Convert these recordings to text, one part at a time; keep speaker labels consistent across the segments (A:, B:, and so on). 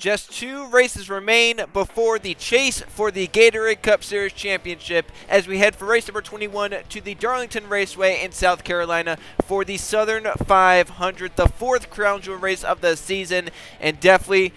A: Just 2 races remain before the chase for the Gatorade Cup Series Championship as we head for race number 21 to the Darlington Raceway in South Carolina for the Southern 500, the 4th crown jewel race of the season, and definitely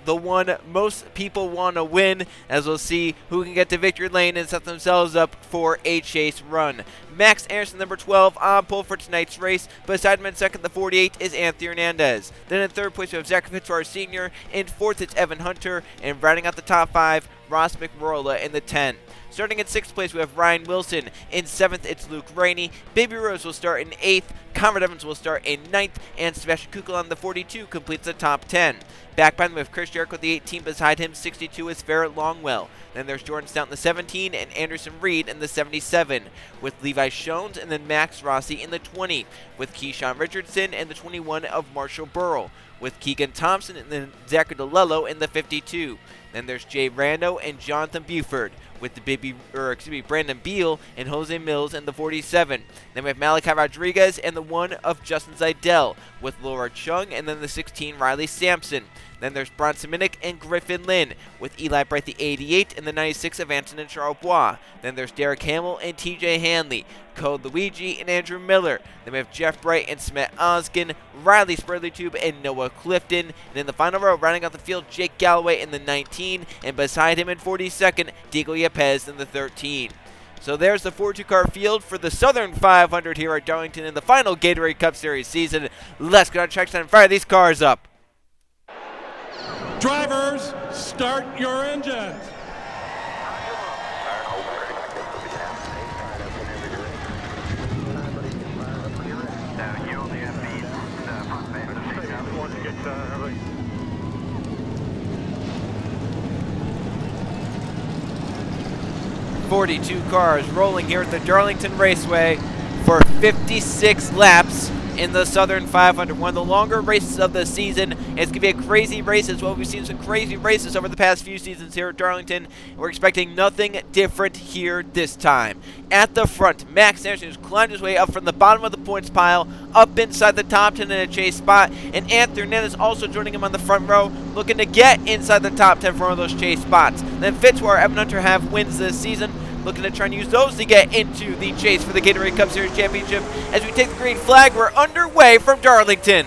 A: the one most people want to win, as we'll see who can get to victory lane and set themselves up for a chase run. Max Anderson, number 12, on pole for tonight's race. Beside him in second, the 48, is Anthony Hernandez. Then in third place, we have Zachary Fitzwater Sr. In fourth, it's Evan Hunter. And rounding out the top 5, Ross McMorrola in the 10. Starting in 6th place, we have Ryan Wilson. In 7th, it's Luke Rainey. Baby Rose will start in 8th. Conrad Evans will start in 9th. And Sebastian Kukul on the 42 completes the top 10. Back behind them, we have Chris Jericho, the 18. Beside him, 62 is Ferret Longwell. Then there's Jordan Stout in the 17 and Anderson Reed in the 77. With Levi Shones and then Max Rossi in the 20. With Keyshawn Richardson and the 21 of Marshall Burrell. With Keegan Thompson and then Zachary DeLello in the 52. Then there's Jay Rando and Jonathan Buford with the Brandon Beal and Jose Mills in the 47. Then we have Malachi Rodriguez and the 1 of Justin Zidell with Laura Chung and then the 16 Riley Sampson. Then there's Bronson Minnick and Griffin Lynn with Eli Bright the 88 and the 96 of Antonin Charlebois. Then there's Derek Hamill and TJ Hanley, Code Luigi and Andrew Miller. Then we have Jeff Bright and Smet Oskin, Riley Spurleytube and Noah Clifton. And in the final row, rounding out the field, Jake Galloway in the 19, and beside him in 42nd, Diego Yepes in the 13. So there's the 42-car field for the Southern 500 here at Darlington in the final Gatorade Cup Series season. Let's get on track and fire these cars up.
B: Drivers, start your engines.
A: "42 cars rolling here at the Darlington Raceway for 56 laps in the Southern 500, one of the longer races of the season. It's going to be a crazy race as well. We've seen some crazy races over the past few seasons here at Darlington. We're expecting nothing different here this time. At the front, Max Anderson, who's climbed his way up from the bottom of the points pile, up inside the top 10 in a chase spot, and Anthony Hernandez also joining him on the front row, looking to get inside the top 10 for one of those chase spots. Then Fitzwater, Evan Hunter have wins this season, looking to try and use those to get into the chase for the Gatorade Cup Series Championship. As we take the green flag, we're underway from Darlington.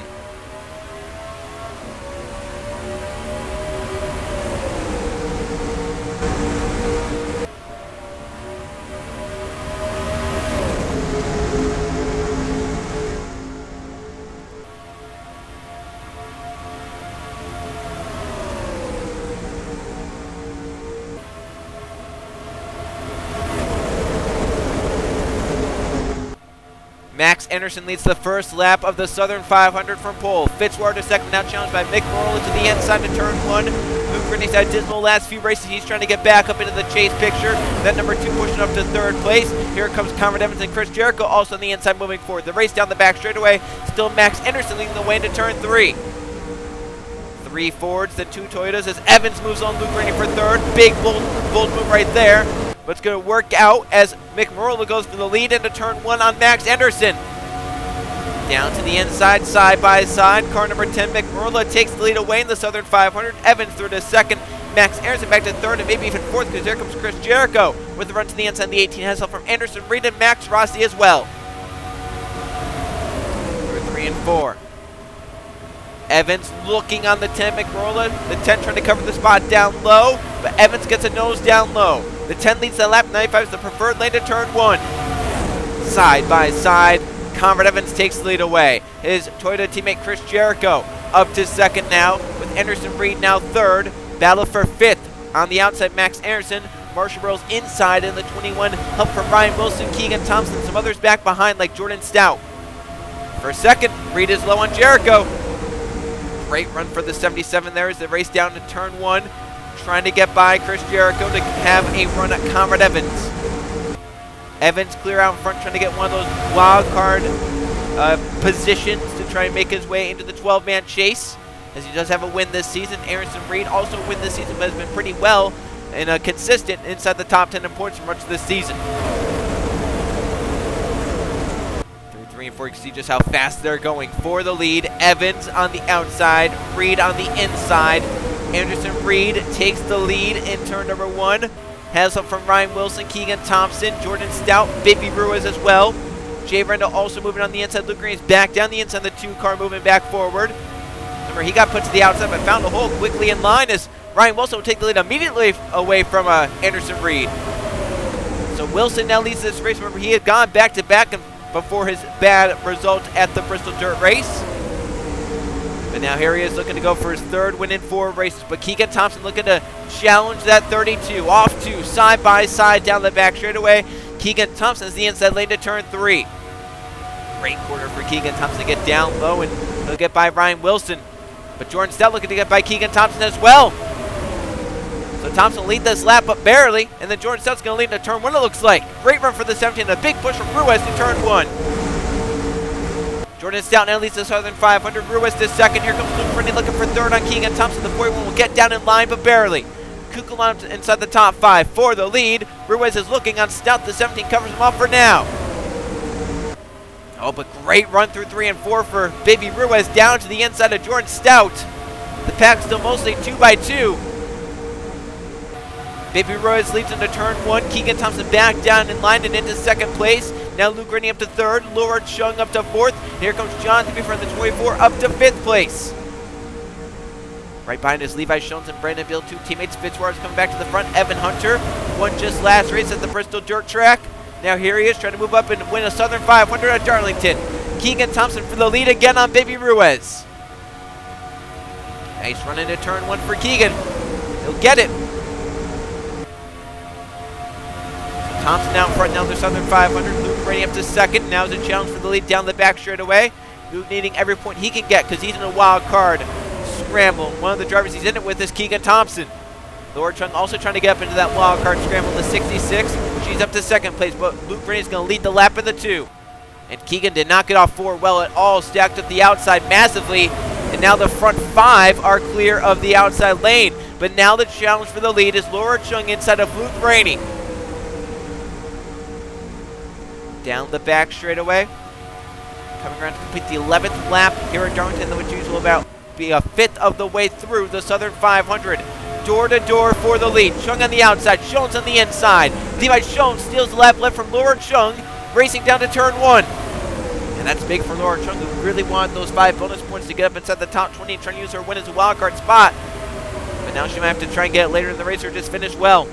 A: Max Anderson leads the first lap of the Southern 500 from pole. Fitzwater to second, now challenged by Mick Morley to the inside to turn 1. Luke Rennie's had dismal last few races. He's trying to get back up into the chase picture. Then number 2 pushing up to 3rd place. Here comes Conrad Evans and Chris Jericho also on the inside moving forward. The race down the back straightaway. Still Max Anderson leading the way into turn 3. 3 Fords, then 2 Toyotas as Evans moves on Luke Rennie for 3rd. Big bold move right there. But it's going to work out as Mick Morley goes for the lead into turn 1 on Max Anderson. Down to the inside, side by side. Car number 10, Mick Morley, takes the lead away in the Southern 500. Evans through to 2nd. Max Anderson back to 3rd and maybe even 4th because there comes Chris Jericho with the run to the inside. The 18 has help from Anderson Reed and Max Rossi as well. Through 3 and 4. Evans looking on the 10, McMorley. The 10 trying to cover the spot down low, but Evans gets a nose down low. The 10 leads the lap, 95 is the preferred lane to turn 1. Side by side, Conrad Evans takes the lead away. His Toyota teammate Chris Jericho up to 2nd now, with Anderson Reed now 3rd. Battle for 5th on the outside, Max Anderson. Marshall Burrell's inside in the 21. Help from Ryan Wilson, Keegan Thompson, some others back behind like Jordan Stout. For 2nd, Reed is low on Jericho. Great run for the 77 there as they race down to turn 1. Trying to get by Chris Jericho to have a run at Conrad Evans. Evans clear out in front, trying to get one of those wild card positions to try and make his way into the 12-man chase, as he does have a win this season. Anderson Reed also win this season, but has been pretty well and consistent inside the top 10 in points for much of this season. 3 and 4, you can see just how fast they're going for the lead. Evans on the outside, Reed on the inside. Anderson Reed takes the lead in turn number 1. Has help from Ryan Wilson, Keegan Thompson, Jordan Stout, Baby Ruiz as well. Jay Brendel also moving on the inside. Luke Green is back down the inside. The 2 car moving back forward. Remember, he got put to the outside but found the hole quickly in line as Ryan Wilson will take the lead immediately away from Anderson Reed. So Wilson now leads this race. Remember, he had gone back-to-back before his bad result at the Bristol Dirt Race. But now here he is looking to go for his 3rd win in 4 races. But Keegan Thompson looking to challenge that 32. Off to side by side down the back straightaway. Keegan Thompson is the inside lane to turn 3. Great quarter for Keegan Thompson to get down low, and he'll get by Ryan Wilson. But Jordan Stout looking to get by Keegan Thompson as well. So Thompson will lead this lap, but barely. And then Jordan Stout's going to lead into turn 1, it looks like. Great run for the 17. A big push from Ruiz to turn 1. Jordan Stout now leads the Southern 500. Ruiz to 2nd. Here comes Luke Rennie looking for 3rd on Keegan Thompson. The 41 will get down in line, but barely. Kukulon inside the top 5 for the lead. Ruiz is looking on Stout. The 17 covers him off for now. Oh, but great run through 3 and 4 for Baby Ruiz down to the inside of Jordan Stout. The pack still mostly 2 by 2. Baby Ruiz leads into turn 1. Keegan Thompson back down in line and into 2nd place. Now Luke Rennie up to 3rd. Laura Chung up to 4th. Here comes John to be from the 24 up to 5th place. Right behind us, Levi Shones and Brandon Beal, 2 teammates. Fitzwater's coming back to the front. Evan Hunter won just last race at the Bristol Dirt Track. Now here he is trying to move up and win a Southern 500 at Darlington. Keegan Thompson for the lead again on Baby Ruiz. Nice run into turn 1 for Keegan. He'll get it. Thompson out in front now in the Southern 500. Luke Rennie up to 2nd. Now is a challenge for the lead down the back straightaway. Luke needing every point he can get because he's in a wild card scramble. One of the drivers he's in it with is Keegan Thompson. Laura Chung also trying to get up into that wild card scramble to 66. She's up to 2nd place, but Luke Rennie is going to lead the lap in the 2. And Keegan did not get off 4 well at all. Stacked up the outside massively. And now the front 5 are clear of the outside lane. But now the challenge for the lead is Laura Chung inside of Luke Rennie. Down the back straightaway. Coming around to complete the 11th lap here at Darlington, which will about be a 5th of the way through the Southern 500. Door to door for the lead. Chung on the outside, Shones on the inside. Levi Shones steals the lap left from Laura Chung, racing down to turn 1. And that's big for Laura Chung, who really wanted those 5 bonus points to get up inside the top 20 and try to use her win as a wildcard spot. But now she might have to try and get it later in the race or just finish well.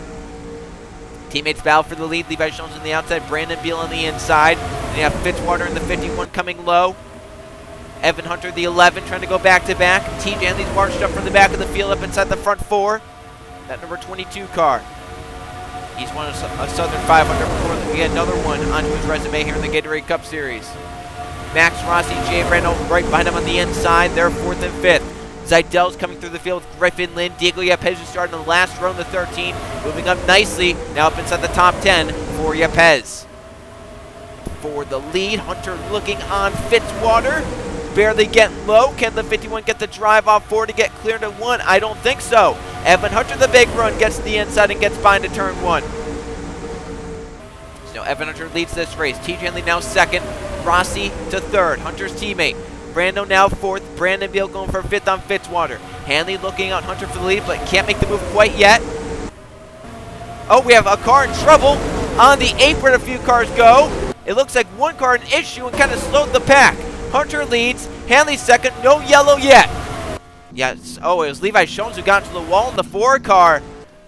A: Teammates battle for the lead. Levi Shones on the outside, Brandon Beal on the inside. And you have Fitzwater in the 51 coming low. Evan Hunter, the 11, trying to go back-to-back. TJ Henley's marched up from the back of the field up inside the front 4. That number 22 car. He's won a Southern 500 before. We get another one onto his resume here in the Gatorade Cup Series. Max Rossi, Jay Randall right behind him on the inside. They're 4th and 5th. Zeidel's coming through the field with Griffin Lynn. Diego Yepes who started in the last row in the 13. Moving up nicely. Now up inside the top 10 for Yepes. For the lead, Hunter looking on Fitzwater. Barely getting low. Can the 51 get the drive off 4 to get clear to 1? I don't think so. Evan Hunter, the big run, gets to the inside and gets by into turn 1. So Evan Hunter leads this race. TJ Henley now 2nd. Rossi to 3rd. Hunter's teammate. Brando now 4th. Brandon Beal going for 5th on Fitzwater. Hanley looking out Hunter for the lead, but can't make the move quite yet. Oh, we have a car in trouble. On the apron, a few cars go. It looks like one car an issue and kind of slowed the pack. Hunter leads. Hanley 2nd. No yellow yet. Yes. Oh, it was Levi Shones who got to the wall in the 4 car.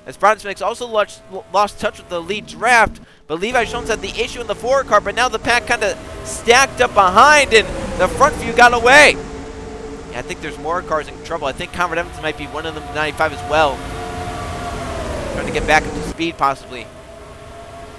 A: As Brian Smith also lost touch with the lead draft. But Levi Shones had the issue in the 4 car, but now the pack kind of stacked up behind, and the front few got away. Yeah, I think there's more cars in trouble. I think Conrad Evans might be one of them, 95 as well. Trying to get back up to speed, possibly.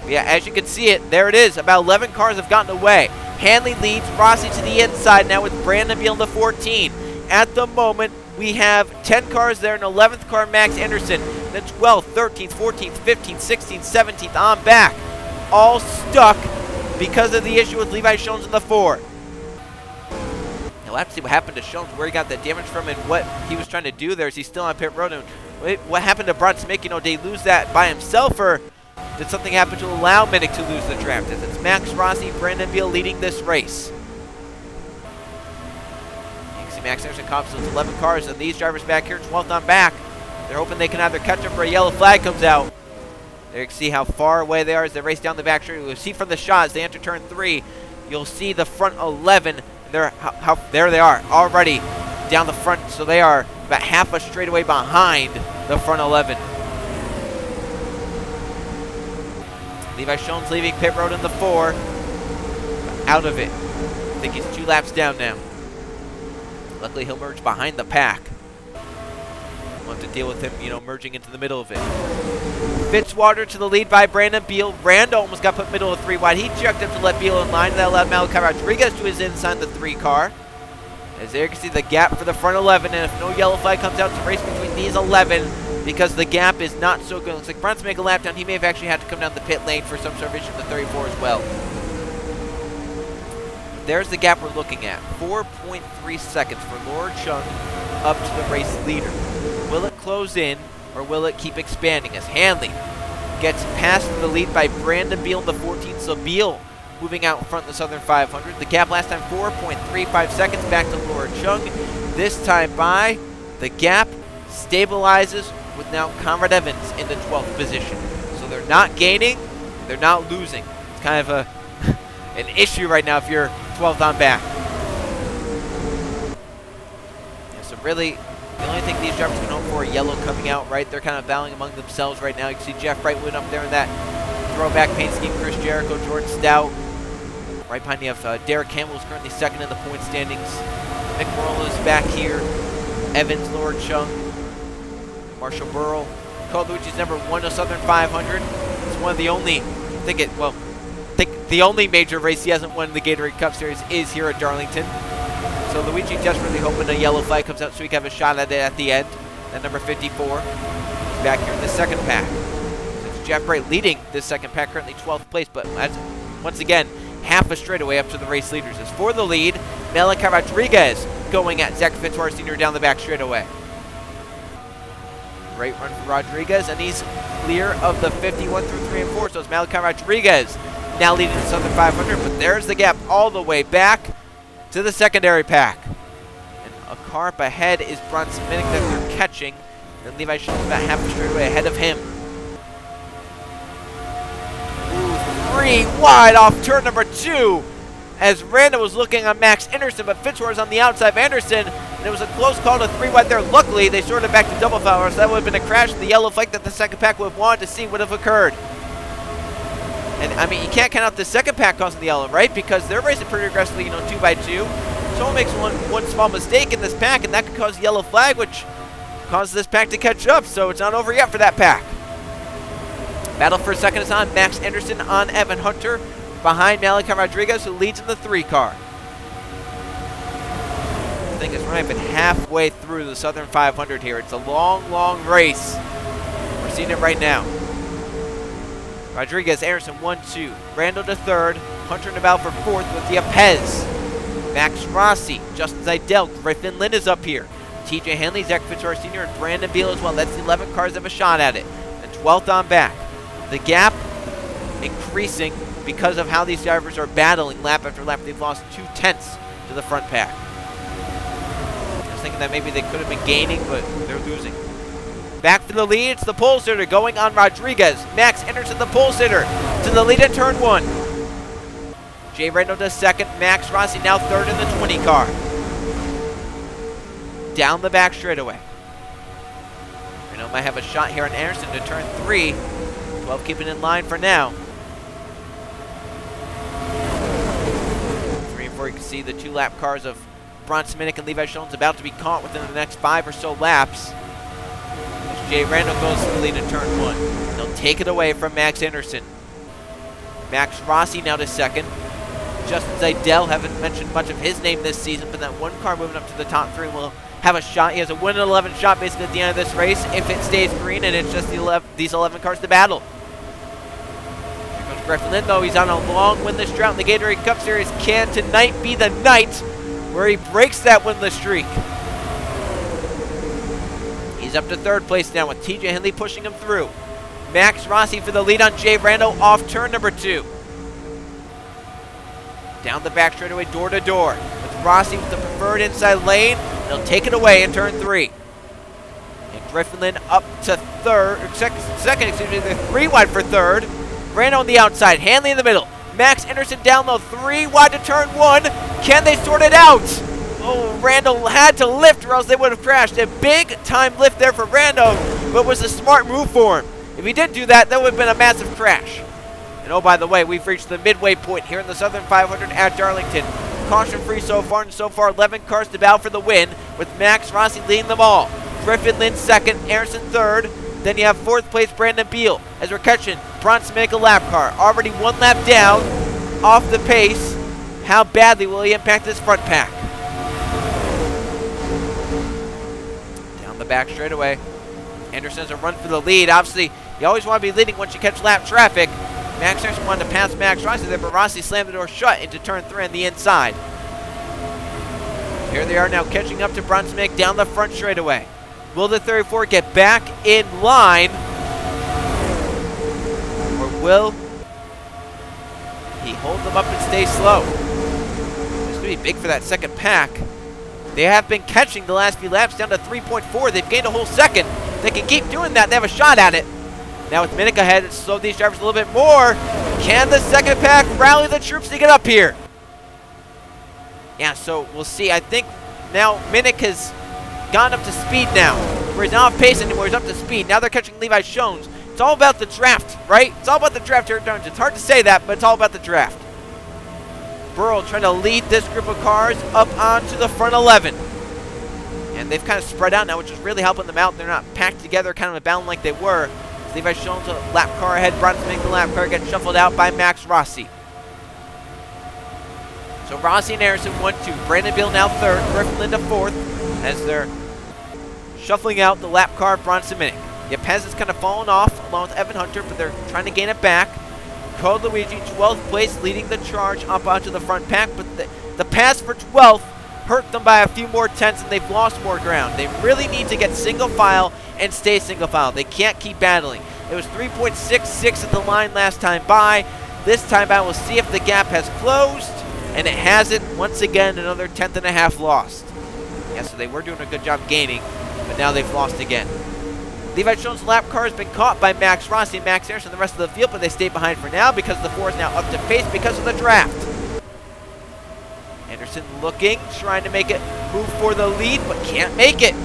A: But yeah, as you can see it, there it is. About 11 cars have gotten away. Hanley leads, Rossi to the inside now with Brandon Beal in the 14. At the moment, we have 10 cars there, and 11th car, Max Anderson. Then 12th, 13th, 14th, 15th, 16th, 17th on back. All stuck because of the issue with Levi Shones in the 4. Now we'll have to see what happened to Shones, where he got that damage from, and what he was trying to do there. Is he still on pit road? And what happened to Brian Smith? You know, did he lose that by himself, or did something happen to allow Minnick to lose the draft? It's Max Rossi, Brandon Beal leading this race. You can see Max Anderson cops those 11 cars, and these drivers back here, 12th on back. They're hoping they can either catch up or a yellow flag comes out. There you can see how far away they are as they race down the back straight. You'll see from the shot as they enter turn 3, you'll see the front 11. There they are already down the front, so they are about half a straightaway behind the front 11. Levi Schoen's leaving pit road in the 4. Out of it. I think he's 2 laps down now. Luckily, he'll merge behind the pack. We'll have to deal with him, merging into the middle of it. Fitzwater to the lead by Brandon Beal. Randall almost got put middle of 3 wide. He checked up to let Beal in line. That allowed Malachi Rodriguez to his inside the 3 car. As there you can see the gap for the front 11, and if no yellow flag comes out, it's a race between these 11 because the gap is not so good. Looks like Brunson make a lap down. He may have actually had to come down the pit lane for some sort of issue in the 34 as well. There's the gap we're looking at. 4.3 seconds for Laura Chung up to the race leader. Will it close in, or will it keep expanding as Hanley gets past the lead by Brandon Beal in the 14, so Beal moving out in front in the Southern 500. The gap last time 4.35 seconds back to Laura Chung. This time by, the gap stabilizes with now Conrad Evans in the 12th position. So they're not gaining, they're not losing. It's kind of an issue right now if you're 12th on back. Yeah, so really, the only thing these drivers can hope for are yellow coming out, right? They're kind of battling among themselves right now. You can see Jeff Brightwood up there in that throwback paint scheme. Chris Jericho, Jordan Stout. Right behind you have Derek Campbell, who's currently 2nd in the point standings. Mick Morrow is back here. Evans, Lord Chung, Marshall Burrell. Colucci's never won a Southern 500. It's one of the only, I think the only major race he hasn't won in the Gatorade Cup Series is here at Darlington. So Luigi desperately hoping a yellow flag comes out so he can have a shot at it at the end. At number 54, he's back here in the 2nd pack. So it's Jeff Bright leading this 2nd pack, currently 12th place, but once again, half a straightaway up to the race leaders. As for the lead, Malachi Rodriguez going at Zach Fitzwater Sr. down the back straightaway. Great run for Rodriguez, and he's clear of the 51 through 3 and 4. So it's Malachi Rodriguez now leading the Southern 500, but there's the gap all the way back to the secondary pack. And a car up ahead is Bronson Minnick that they're catching, and Levi Schultz about half a straightaway ahead of him. 3 wide off turn number 2 as Randall was looking on Max Anderson, but Fitzwater's on the outside of Anderson, and it was a close call to 3 wide there. Luckily, they sorted back to double foul, so that would have been a crash. The yellow flag that the 2nd pack would have wanted to see would have occurred. And, I mean, you can't count out the 2nd pack causing the yellow, right? Because they're racing pretty aggressively, 2 by 2. Someone makes one small mistake in this pack, and that could cause a yellow flag, which causes this pack to catch up, so it's not over yet for that pack. Battle for 2nd is on. Max Anderson on Evan Hunter behind Malachi Rodriguez, who leads in the 3 car. I think it's not even halfway through the Southern 500 here. It's a long, long race. We're seeing it right now. Rodriguez, Anderson, 1-2. Randall to 3rd. Hunter in the battle for 4th with Diapez. Max Rossi, Justin Zidell, Griffin Lynn is up here. TJ Henley, Zach Fitzwater Sr., and Brandon Beal as well. That's the 11 cars that have a shot at it. And 12th on back. The gap increasing because of how these drivers are battling lap after lap. They've lost 2/10 to the front pack. I was thinking that maybe they could have been gaining, but they're losing. Back for the lead, it's the pole sitter going on Rodriguez. Max Anderson, the pole sitter, to the lead in turn 1. Jay Randall to 2nd. Max Rossi now 3rd in the 20 car. Down the back straightaway. Randall might have a shot here on Anderson to turn 3. 12 keeping in line for now. 3 and 4, you can see the 2-lap cars of Bronson Minnick and Levi Schultz about to be caught within the next 5 or so laps. As Jay Randall goes to the lead in turn 1. They'll take it away from Max Anderson. Max Rossi now to 2nd. Justin Zidell, haven't mentioned much of his name this season, but that 1 car moving up to the top 3 will have a shot. He has a 1-11 shot basically at the end of this race if it stays green and it's just these 11 cars to battle. Here comes Griffin Lynn, though. He's on a long winless drought in the Gatorade Cup Series. Can tonight be the night where he breaks that winless streak? He's up to 3rd place now with TJ Henley pushing him through. Max Rossi for the lead on Jay Randall off turn number 2. Down the back straightaway, door to door. With Rossi with the preferred inside lane. They'll take it away in turn 3. And Griffin up to second, excuse me. They're 3 wide for third. Randall on the outside, Hanley in the middle. Max Anderson down low, 3 wide to turn 1. Can they sort it out? Oh, Randall had to lift or else they would have crashed. A big time lift there for Randall, but it was a smart move for him. If he didn't do that, that would have been a massive crash. And oh, by the way, we've reached the midway point here in the Southern 500 at Darlington. Caution free so far, and so far 11 cars to battle for the win, with Max Rossi leading them all. Griffin Lynn second, Anderson third. Then you have 4th place Brandon Beal as we're catching Bronson Minnick a lap car. Already 1 lap down, off the pace. How badly will he impact this front pack? Down the back straightaway. Anderson's a run for the lead. Obviously, you always want to be leading once you catch lap traffic. Max Anderson wanted to pass Max Rossi there, but Rossi slammed the door shut into turn 3 on the inside. Here they are now catching up to Bronson Minnick down the front straightaway. Will the 34 get back in line? Or will he hold them up and stay slow? It's going to be big for that second pack. They have been catching the last few laps down to 3.4. They've gained a whole second. They can keep doing that. They have a shot at it. Now with Minnick ahead, it's slowed these drivers a little bit more. Can the second pack rally the troops to get up here? Yeah, so we'll see. I think now Minnick has gotten up to speed now. Where he's not off pace anymore, he's up to speed. Now they're catching Levi Shones. It's all about the draft, right? It's all about the draft here at Darlington. It's hard to say that, but it's all about the draft. Burrow trying to lead this group of cars up onto the front 11. And they've kind of spread out now, which is really helping them out. They're not packed together, kind of bound like they were. Levi Shones a lap car ahead. Bronson Minnick the lap car gets shuffled out by Max Rossi. So Rossi and Anderson 1-2. Brandon Beal now third. Griffin Lynn to fourth as they're shuffling out the lap car of Bronson Minnick. Yepez has kind of fallen off along with Evan Hunter, but they're trying to gain it back. Code Luigi, 12th place, leading the charge up onto the front pack, but the pass for 12th hurt them by a few more tenths and they've lost more ground. They really need to get single file and stay single file. They can't keep battling. It was 3.66 at the line last time by. This time by, we'll see if the gap has closed, and it hasn't. Once again, another 1/10.5 lost. Yeah, so they were doing a good job gaining, but now they've lost again. Levi Shones' lap car has been caught by Max Rossi and Max Anderson and the rest of the field, but they stay behind for now because the 4 is now up to pace because of the draft. Anderson looking, trying to make it move for the lead, but can't make it.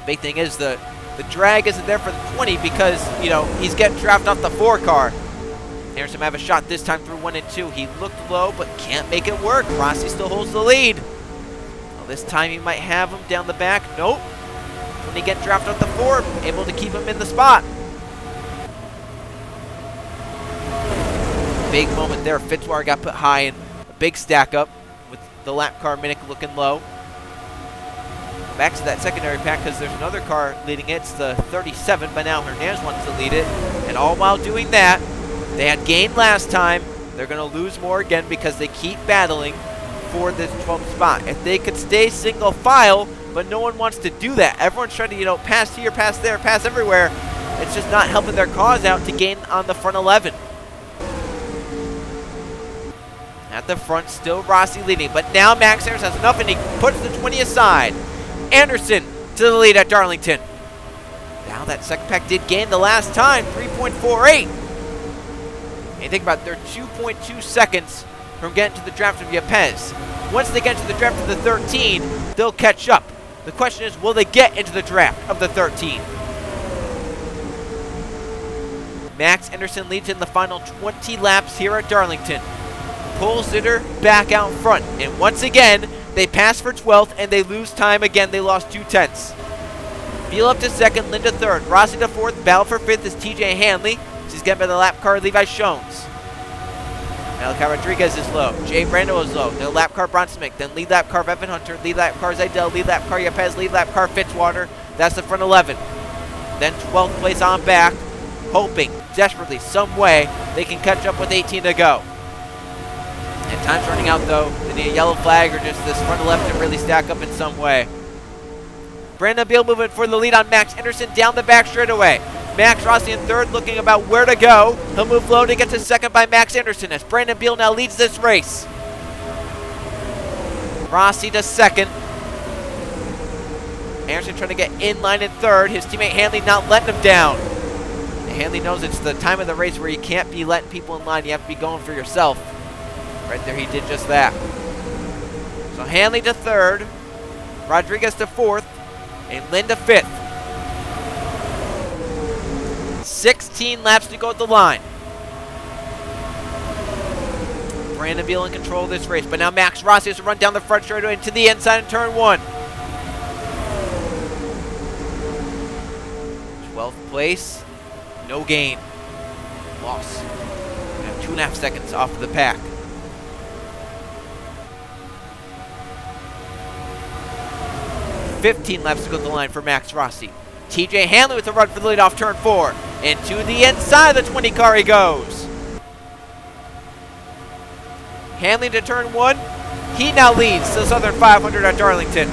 A: Big thing is the drag isn't there for the 20 because, you know, he's getting drafted off the 4 car. Anderson might have a shot this time through 1 and 2. He looked low, but can't make it work. Rossi still holds the lead. Well, this time he might have him down the back. Nope. When he gets drafted off the 4, able to keep him in the spot. Big moment there. Fitzwater got put high and a big stack up with the lap car Minnick looking low. Back to that secondary pack because there's another car leading it. It's the 37, but now Hernandez wants to lead it. And all while doing that, they had gained last time. They're going to lose more again because they keep battling for this 12th spot. If they could stay single file, but no one wants to do that. Everyone's trying to, you know, pass here, pass there, pass everywhere. It's just not helping their cause out to gain on the front 11. At the front, still Rossi leading, but now Max Anderson has enough and he puts the 20 aside. Anderson to the lead at Darlington. Now that second pack did gain the last time, 3.48. And you think about it, they're 2.2 seconds from getting to the draft of Yepez. Once they get to the draft of the 13, they'll catch up. The question is, will they get into the draft of the 13? Max Anderson leads in the final 20 laps here at Darlington. Pulls Zitter back out front. And once again, they pass for 12th and they lose time again. They lost 2/10. Beal up to second, Lynn to third. Rossi to fourth. Battle for fifth is TJ Hanley. She's getting by the lap car Levi Shones. Malachi Rodriguez is low. Jay Brando is low. Then lap car Bronson Minnick. Then lead lap car Evan Hunter. Lead lap car Zaydell. Lead lap car Yepez. Lead lap car Fitzwater. That's the front 11. Then 12th place on back, hoping desperately some way they can catch up with 18 to go. And time's running out though. They need a yellow flag or just this front 11 to really stack up in some way. Brandon Beal moving for the lead on Max Anderson down the back straightaway. Max Rossi in third, looking about where to go. He'll move low to get to second by Max Anderson as Brandon Beal now leads this race. Rossi to second. Anderson trying to get in line in third. His teammate Hanley not letting him down. And Hanley knows it's the time of the race where you can't be letting people in line. You have to be going for yourself. Right there, he did just that. So Hanley to third, Rodriguez to fourth, and Lynn to fifth. 16 laps to go at the line. Brandon Beal in control of this race, but now Max Rossi has to run down the front straightaway into the inside in turn 1. 12th place, no gain, loss. We have 2.5 seconds off of the pack. $15 laps to go to the line for Max Rossi. TJ Hanley with a run for the lead off turn 4. And to the inside of the 20 car he goes. Hanley to turn 1. He now leads the Southern 500 at Darlington.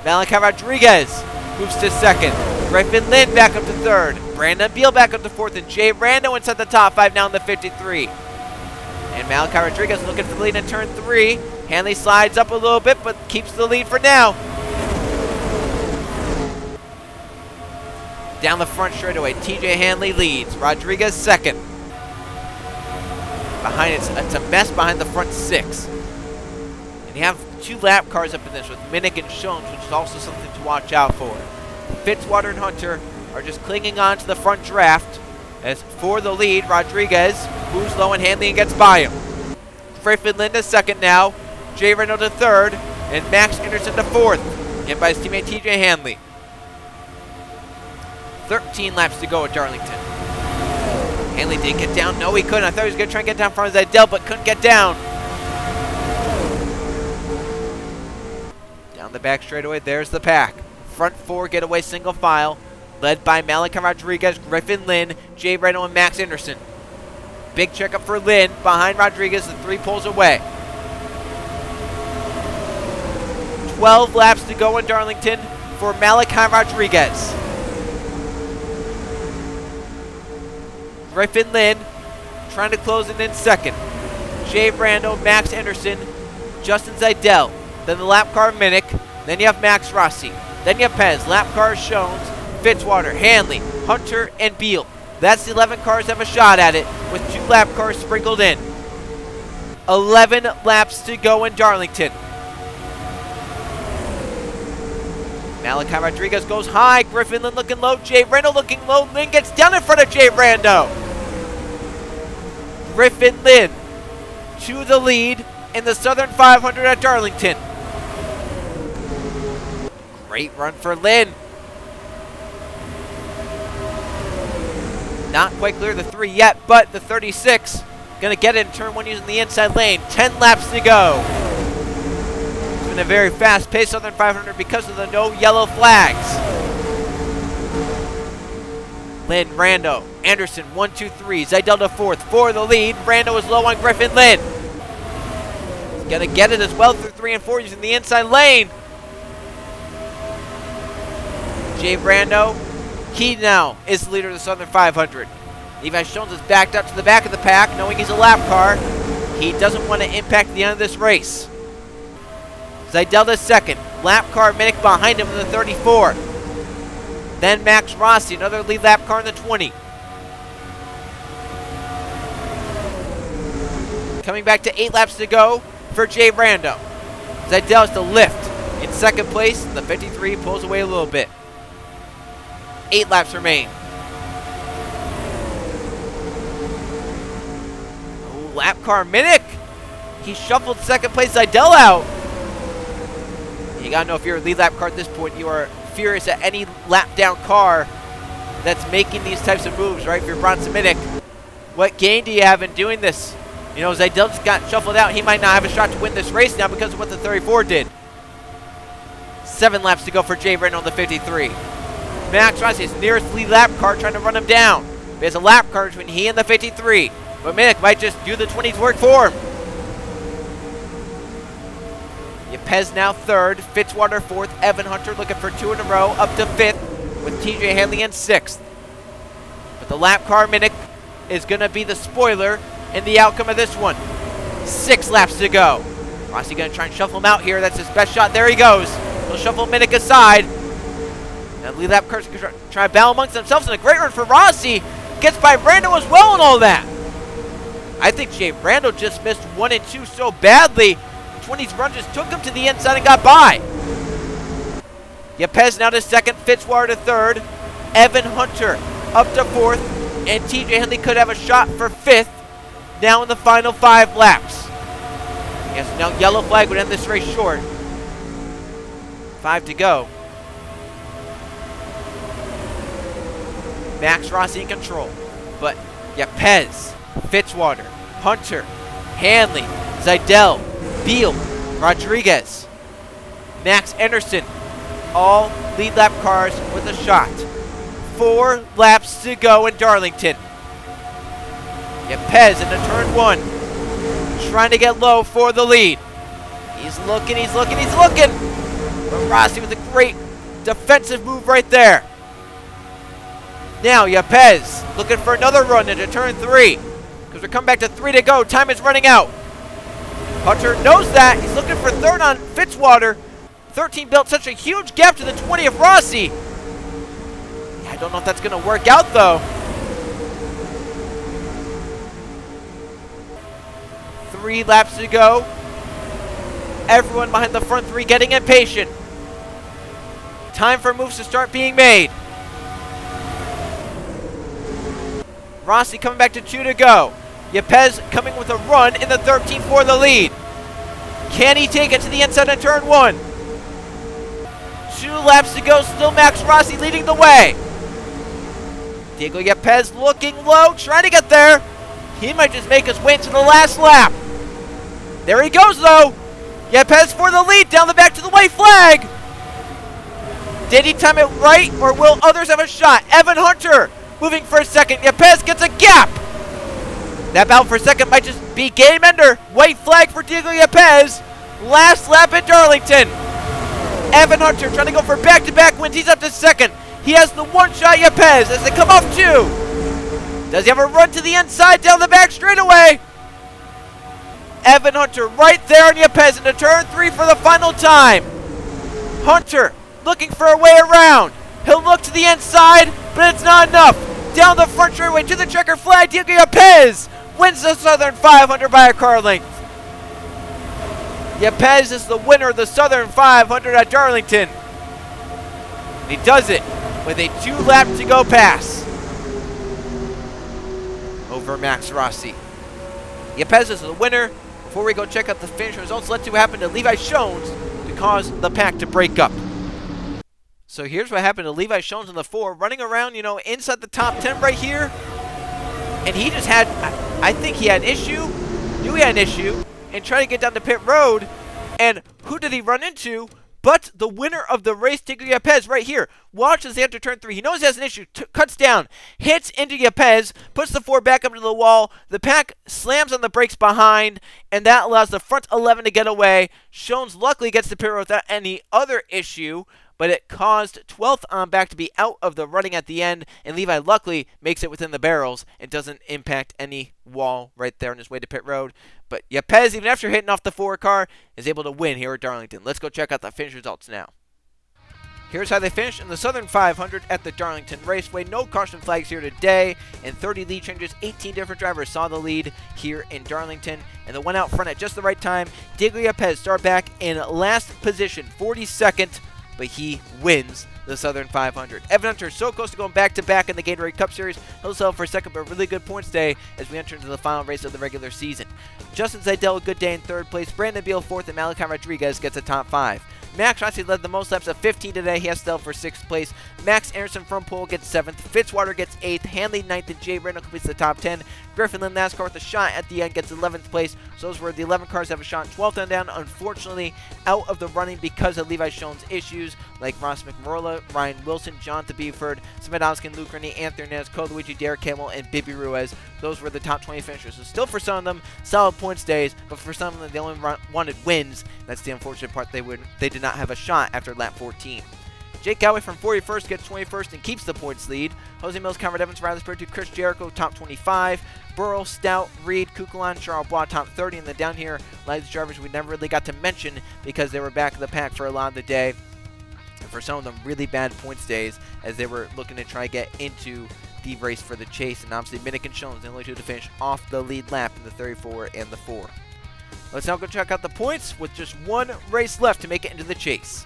A: Malachi Rodriguez moves to second. Griffin Lynn back up to third. Brandon Beal back up to fourth. And Jay Rando inside the top 5 now in the 53. And Malachi Rodriguez looking for the lead in turn 3. Hanley slides up a little bit but keeps the lead for now. Down the front straightaway, TJ Hanley leads. Rodriguez second. Behind it's a mess behind the front 6. And you have 2 lap cars up in this with Minnick and Jones, which is also something to watch out for. Fitzwater and Hunter are just clinging on to the front draft. As for the lead, Rodriguez moves low and Hanley and gets by him. Griffin Linda second now. Jay Reynolds to third. And Max Anderson to fourth. And by his teammate TJ Hanley. 13 laps to go at Darlington. Hanley did get down. No, he couldn't. I thought he was going to try and get down from Zidell, but couldn't get down. Down the back straightaway, there's the pack. Front 4 getaway single file, led by Malachi Rodriguez, Griffin Lynn, Jay Reynolds, and Max Anderson. Big checkup for Lynn, behind Rodriguez, the 3 poles away. 12 laps to go in Darlington for Malachi Rodriguez. Griffin Lynn trying to close it in second. Jay Brando, Max Anderson, Justin Zidell. Then the lap car Minnick. Then you have Max Rossi. Then you have Pez. Lap cars Jones, Fitzwater, Hanley, Hunter, and Beal. That's the 11 cars that have a shot at it, with 2 lap cars sprinkled in. 11 laps to go in Darlington. Malachi Rodriguez goes high. Griffin Lynn looking low. Jay Brando looking low. Lynn gets down in front of Jay Brando. Griffin Lynn to the lead in the Southern 500 at Darlington. Great run for Lynn. Not quite clear the 3 yet, but the 36 going to get it in turn 1 using the inside lane. 10 laps to go. It's been a very fast-paced Southern 500 because of the no yellow flags. Lynn, Rando, Anderson, 1, 2, 3. Zidell to fourth for the lead. Rando is low on Griffin Lynn. He's going to get it as well through 3 and 4 using the inside lane. Jay Brando, he now is the leader of the Southern 500. Levi Jones is backed up to the back of the pack, knowing he's a lap car. He doesn't want to impact the end of this race. Zidell is second. Lap car Minnick behind him in the 34. Then Max Rossi, another lead lap car in the 20. Coming back to 8 laps to go for Jay Brando. Zidell is to lift in second place. The 53 pulls away a little bit. 8 laps remain. Oh, lap car Minnick. He shuffled second place Zidell out. You gotta know if you're a lead lap car at this point, you are furious at any lap down car that's making these types of moves, right? If you're Bronson Minnick, what gain do you have in doing this? You know, Zidell just got shuffled out. He might not have a shot to win this race now because of what the 34 did. 7 laps to go for Jay Brennan on the 53. Max Rossi, his nearest lead lap car, trying to run him down. There's a lap car between he and the 53. But Minnick might just do the 20's work for him. Yepez now third, Fitzwater fourth, Evan Hunter looking for 2 in a row, up to 5th, with TJ Hanley in 6th. But the lap car Minnick is going to be the spoiler in the outcome of this one. 6 laps to go. Rossi going to try and shuffle him out here. That's his best shot. There he goes. He'll shuffle Minnick aside. Now lead lap cars try to battle amongst themselves, and a great run for Rossi. Gets by Brando as well and all that. I think Jay Brando just missed 1 and 2 so badly. 20's run just took him to the inside and got by. Yepes now to second, Fitzwater to third. Evan Hunter up to fourth. And TJ Henley could have a shot for fifth now in the final 5 laps. Yes, now yellow flag would end this race short. 5 to go. Max Rossi in control. But Yepes, Fitzwater, Hunter, Hanley, Zidell, Beal, Rodriguez, Max Anderson, all lead lap cars with a shot. 4 laps to go in Darlington. Yepes into turn 1, trying to get low for the lead. He's looking. But Rossi with a great defensive move right there. Now Yepes looking for another run into turn 3, because we're coming back to 3 to go. Time is running out. Hunter knows that. He's looking for third on Fitzwater. 13 built such a huge gap to the 20 of Rossi. I don't know if that's going to work out, though. 3 laps to go. Everyone behind the front 3 getting impatient. Time for moves to start being made. Rossi coming back to 2 to go. Yepes coming with a run in the 13 for the lead. Can he take it to the inside of turn 1? 2 laps to go. Still Max Rossi leading the way. Diego Yepes looking low, trying to get there. He might just make his way into the last lap. There he goes, though. Yepes for the lead, down the back to the white flag. Did he time it right, or will others have a shot? Evan Hunter moving for a second. Yepes gets a gap. That battle for a second might just be game ender. White flag for Diego Yepes. Last lap at Darlington. Evan Hunter trying to go for back-to-back wins. He's up to second. He has the one-shot Yepes as they come off 2. Does he have a run to the inside down the back straightaway? Evan Hunter right there on Yepes into turn 3 for the final time. Hunter looking for a way around. He'll look to the inside, but it's not enough. Down the front straightaway to the checker flag. Diego Yepes wins the Southern 500 by a car length. Yepes is the winner of the Southern 500 at Darlington. And he does it with a 2-lap to go pass over Max Rossi. Yepes is the winner. Before we go check out the finish results, let's see what happened to Levi Shones to cause the pack to break up. So here's what happened to Levi Shones in the 4, running around, inside the top 10 right here. And he just had, I think he had an issue, knew he had an issue, and tried to get down to pit road. And who did he run into but the winner of the race, Diego Yepes, right here. Watch as they enter turn 3. He knows he has an issue, cuts down, hits into Yepes, puts the 4 back up to the wall. The pack slams on the brakes behind, and that allows the front 11 to get away. Shones luckily gets to pit road without any other issue, but it caused 12th on back to be out of the running at the end, and Levi luckily makes it within the barrels and doesn't impact any wall right there on his way to pit road. But Yepes, even after hitting off the 4 car, is able to win here at Darlington. Let's go check out the finish results now. Here's how they finished in the Southern 500 at the Darlington Raceway. No caution flags here today, and 30 lead changes. 18 different drivers saw the lead here in Darlington, and the one out front at just the right time, Diego Yepes, start back in last position, 42nd, but he wins the Southern 500. Evan Hunter so close to going back-to-back in the Gatorade Cup Series. He'll settle for second, but a really good points day as we enter into the final race of the regular season. Justin Zidell, a good day in 3rd place. Brandon Beal, 4th, and Malachi Rodriguez gets a top 5. Max Rossi led the most laps of 15 today. He has to settle for 6th place. Max Anderson from pole gets 7th. Fitzwater gets 8th. Hanley 9th, and Jay Brando completes the top 10. Griffin Lynn NASCAR with a shot at the end gets 11th place. So those were the 11 cars that have a shot. 12th and down, unfortunately, out of the running because of Levi Shones' issues, like Ross McMurrola, Ryan Wilson, Jonathan Beeford, Smith Oskin, Luke Rennie, Anthony Nez, Cole Luigi, Derek Campbell, and Bibby Ruiz. Those were the top 20 finishers. So still for some of them, solid points days, but for some of them, they only wanted wins. That's the unfortunate part. They did not have a shot after lap 14. Jake Galloway from 41st gets 21st and keeps the points lead. Jose Mills, Conrad Evans, Riley Spiritu, Chris Jericho, top 25. Burrow, Stout, Reed, Kukulon, Charles Bois, top 30. And then down here, a lot of these drivers we never really got to mention because they were back in the pack for a lot of the day. for some of them, really bad points days as they were looking to try to get into the race for the chase. And obviously, Minnick and Schoen's the only two to finish off the lead lap in the 34 and the 4. Let's now go check out the points with just one race left to make it into the chase.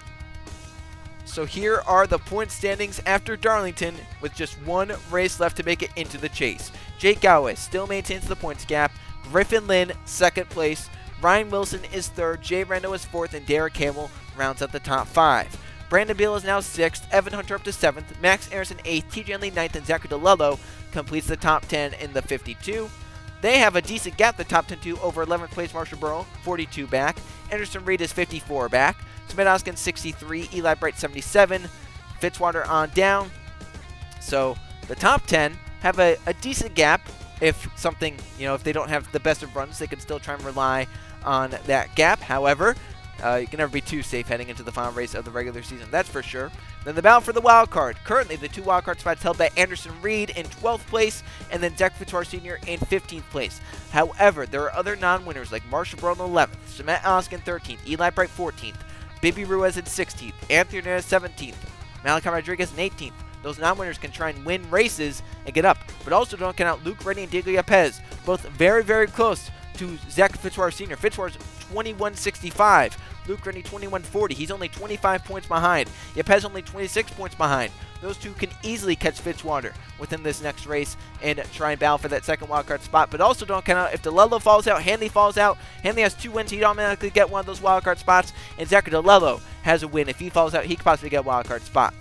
A: So here are the point standings after Darlington with just one race left to make it into the chase. Jake Galloway still maintains the points gap. Griffin Lynn, 2nd place. Ryan Wilson is 3rd. Jay Rando is 4th. And Derek Hamill rounds out the top 5. Brandon Beal is now 6th. Evan Hunter up to 7th. Max Aronson 8th. TJ Lee 9th. And Zachary DeLello completes the top 10 in the 52. They have a decent gap, the top 10 to over 11th place Marshall Burrow, 42 back. Anderson Reed is 54 back. Smith Oskin 63. Eli Bright 77. Fitzwater on down. So the top 10 have a decent gap. If something, if they don't have the best of runs, they can still try and rely on that gap. However, you can never be too safe heading into the final race of the regular season, that's for sure. Then the battle for the wild card. Currently, the 2 wild card spots held by Anderson Reed in 12th place and then Zach Fitzwater Sr. in 15th place. However, there are other non-winners like Marshall Burrow in 11th, Shemet Oskin 13th, Eli Bright 14th, Bibi Ruiz in 16th, Anthony Hernandez 17th, Malachi Rodriguez in 18th. Those non-winners can try and win races and get up. But also don't count out Luke Reddy and Diego Yepez, both very, very close to Zach Fitzwater Sr. Fitzwater's 21.65. Luke Reddy 21.40. He's only 25 points behind. Yepez only 26 points behind. Those two can easily catch Fitzwater within this next race and try and battle for that second wildcard spot. But also don't count out if DeLello falls out, Hanley falls out. Hanley has 2 wins. He'd automatically get one of those wildcard spots. And Zachary DeLello has a win. If he falls out, he could possibly get a wildcard spot.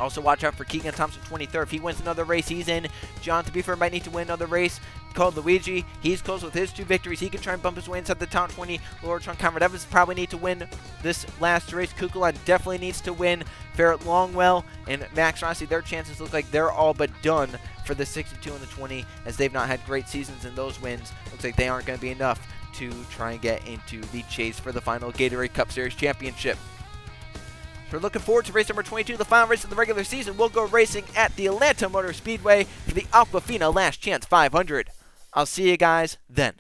A: Also, watch out for Keegan Thompson, 23rd. If he wins another race, he's in. John Tabifer might need to win another race. Called Luigi, he's close with his 2 victories. He can try and bump his way inside the top 20. Lord Tron Conrad Evans probably need to win this last race. Kukulon definitely needs to win. Ferret Longwell and Max Rossi, their chances look like they're all but done for the 62 and the 20 as they've not had great seasons, and those wins looks like they aren't going to be enough to try and get into the chase for the final Gatorade Cup Series Championship. We're looking forward to race number 22, the final race of the regular season. We'll go racing at the Atlanta Motor Speedway for the Aquafina Last Chance 500. I'll see you guys then.